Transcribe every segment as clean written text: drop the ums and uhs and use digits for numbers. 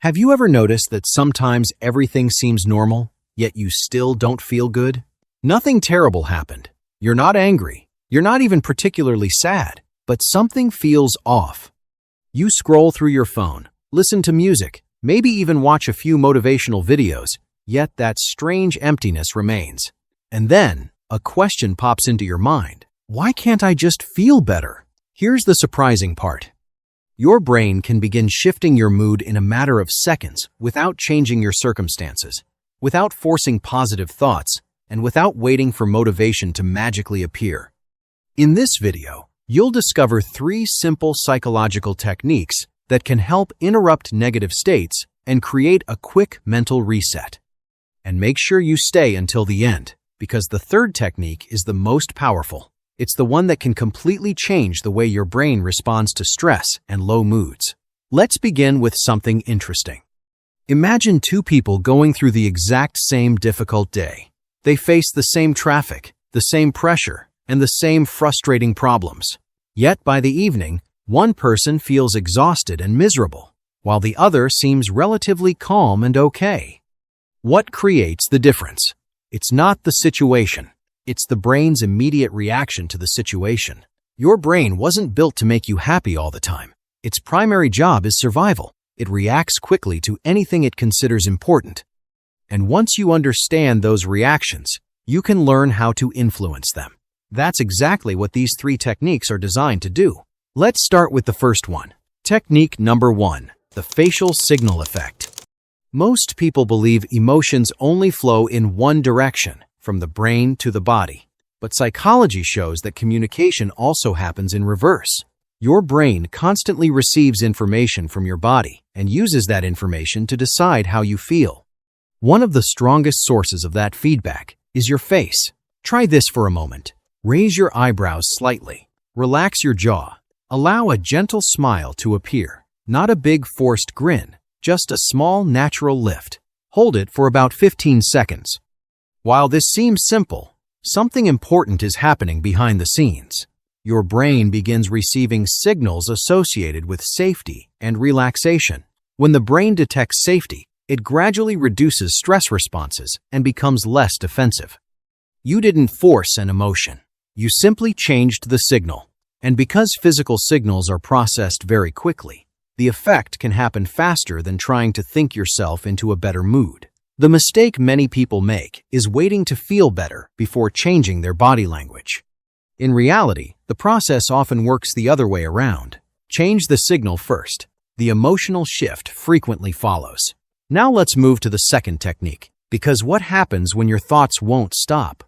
Have you ever noticed that sometimes everything seems normal, yet you still don't feel good? Nothing terrible happened. You're not angry. You're not even particularly sad, but something feels off. You scroll through your phone, listen to music, maybe even watch a few motivational videos, yet that strange emptiness remains. And then, a question pops into your mind. Why can't I just feel better? Here's the surprising part. Your brain can begin shifting your mood in a matter of seconds without changing your circumstances, without forcing positive thoughts, and without waiting for motivation to magically appear. In this video, you'll discover 3 simple psychological techniques that can help interrupt negative states and create a quick mental reset. And make sure you stay until the end, because the third technique is the most powerful. It's the one that can completely change the way your brain responds to stress and low moods. Let's begin with something interesting. Imagine 2 people going through the exact same difficult day. They face the same traffic, the same pressure, and the same frustrating problems. Yet by the evening, one person feels exhausted and miserable, while the other seems relatively calm and okay. What creates the difference? It's not the situation. It's the brain's immediate reaction to the situation. Your brain wasn't built to make you happy all the time. Its primary job is survival. It reacts quickly to anything it considers important. And once you understand those reactions, you can learn how to influence them. That's exactly what these 3 techniques are designed to do. Let's start with the first one. Technique number 1, the facial signal effect. Most people believe emotions only flow in one direction, from the brain to the body. But psychology shows that communication also happens in reverse. Your brain constantly receives information from your body and uses that information to decide how you feel. One of the strongest sources of that feedback is your face. Try this for a moment. Raise your eyebrows slightly. Relax your jaw. Allow a gentle smile to appear. Not a big forced grin, just a small natural lift. Hold it for about 15 seconds. While this seems simple, something important is happening behind the scenes. Your brain begins receiving signals associated with safety and relaxation. When the brain detects safety, it gradually reduces stress responses and becomes less defensive. You didn't force an emotion. You simply changed the signal. And because physical signals are processed very quickly, the effect can happen faster than trying to think yourself into a better mood. The mistake many people make is waiting to feel better before changing their body language. In reality, the process often works the other way around. Change the signal first. The emotional shift frequently follows. Now let's move to the second technique, because what happens when your thoughts won't stop?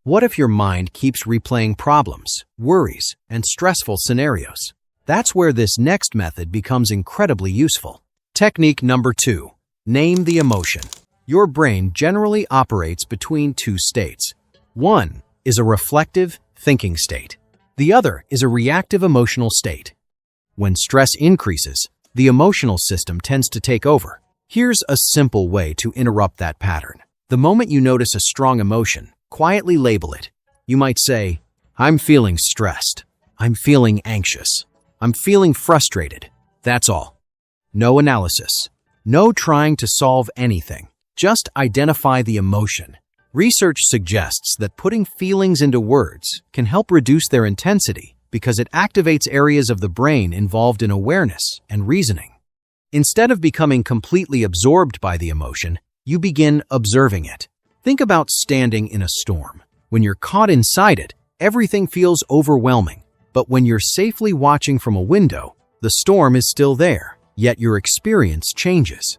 What if your mind keeps replaying problems, worries, and stressful scenarios? That's where this next method becomes incredibly useful. Technique number 2, name the emotion. Your brain generally operates between 2 states. One is a reflective, thinking state. The other is a reactive emotional state. When stress increases, the emotional system tends to take over. Here's a simple way to interrupt that pattern. The moment you notice a strong emotion, quietly label it. You might say, I'm feeling stressed. I'm feeling anxious. I'm feeling frustrated. That's all. No analysis. No trying to solve anything. Just identify the emotion. Research suggests that putting feelings into words can help reduce their intensity because it activates areas of the brain involved in awareness and reasoning. Instead of becoming completely absorbed by the emotion, you begin observing it. Think about standing in a storm. When you're caught inside it, everything feels overwhelming. But when you're safely watching from a window, the storm is still there, yet your experience changes.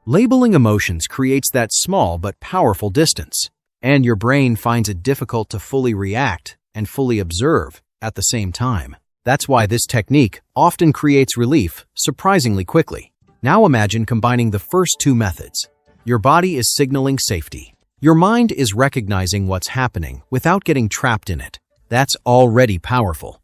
Labeling emotions creates that small but powerful distance, and your brain finds it difficult to fully react and fully observe at the same time. That's why this technique often creates relief surprisingly quickly. Now imagine combining the first 2 methods. Your body is signaling safety. Your mind is recognizing what's happening without getting trapped in it. That's already powerful.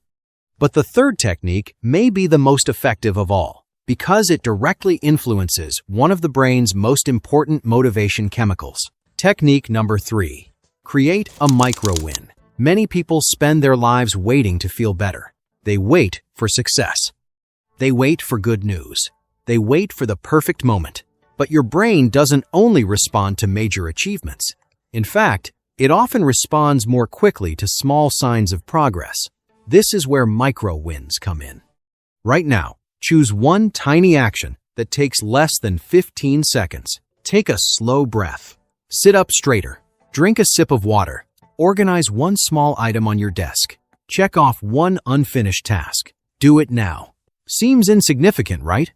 But the third technique may be the most effective of all, because it directly influences one of the brain's most important motivation chemicals. Technique number 3. Create a micro-win. Many people spend their lives waiting to feel better. They wait for success. They wait for good news. They wait for the perfect moment. But your brain doesn't only respond to major achievements. In fact, it often responds more quickly to small signs of progress. This is where micro-wins come in. Right now, choose one tiny action that takes less than 15 seconds. Take a slow breath. Sit up straighter. Drink a sip of water. Organize one small item on your desk. Check off one unfinished task. Do it now. Seems insignificant, right?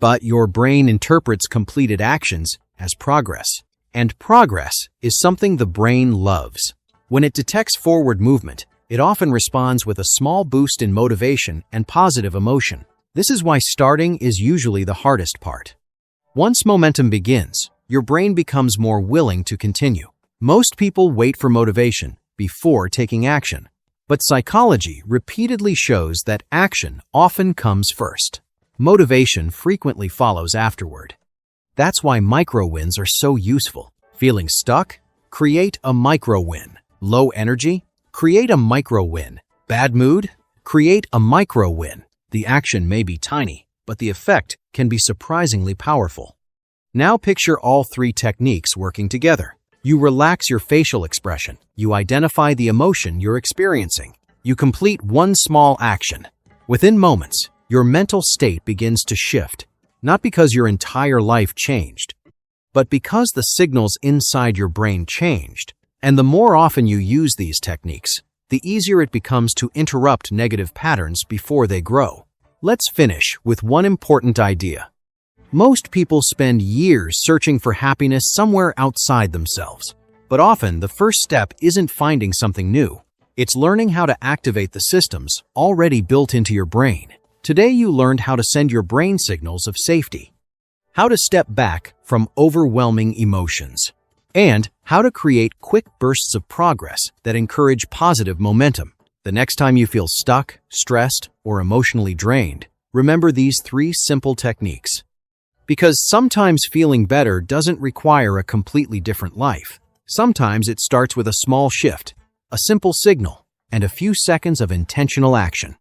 But your brain interprets completed actions as progress. And progress is something the brain loves. When it detects forward movement, it often responds with a small boost in motivation and positive emotion. This is why starting is usually the hardest part. Once momentum begins, your brain becomes more willing to continue. Most people wait for motivation before taking action, but psychology repeatedly shows that action often comes first. Motivation frequently follows afterward. That's why micro-wins are so useful. Feeling stuck? Create a micro-win. Low energy? Create a micro-win. Bad mood? Create a micro-win. The action may be tiny, but the effect can be surprisingly powerful. Now picture all three techniques working together. You relax your facial expression. You identify the emotion you're experiencing. You complete one small action. Within moments, your mental state begins to shift, not because your entire life changed, but because the signals inside your brain changed. And the more often you use these techniques, the easier it becomes to interrupt negative patterns before they grow. Let's finish with one important idea. Most people spend years searching for happiness somewhere outside themselves, but often the first step isn't finding something new. It's learning how to activate the systems already built into your brain. Today you learned how to send your brain signals of safety, how to step back from overwhelming emotions, and how to create quick bursts of progress that encourage positive momentum. The next time you feel stuck, stressed, or emotionally drained, remember these three simple techniques. Because sometimes feeling better doesn't require a completely different life. Sometimes it starts with a small shift, a simple signal, and a few seconds of intentional action.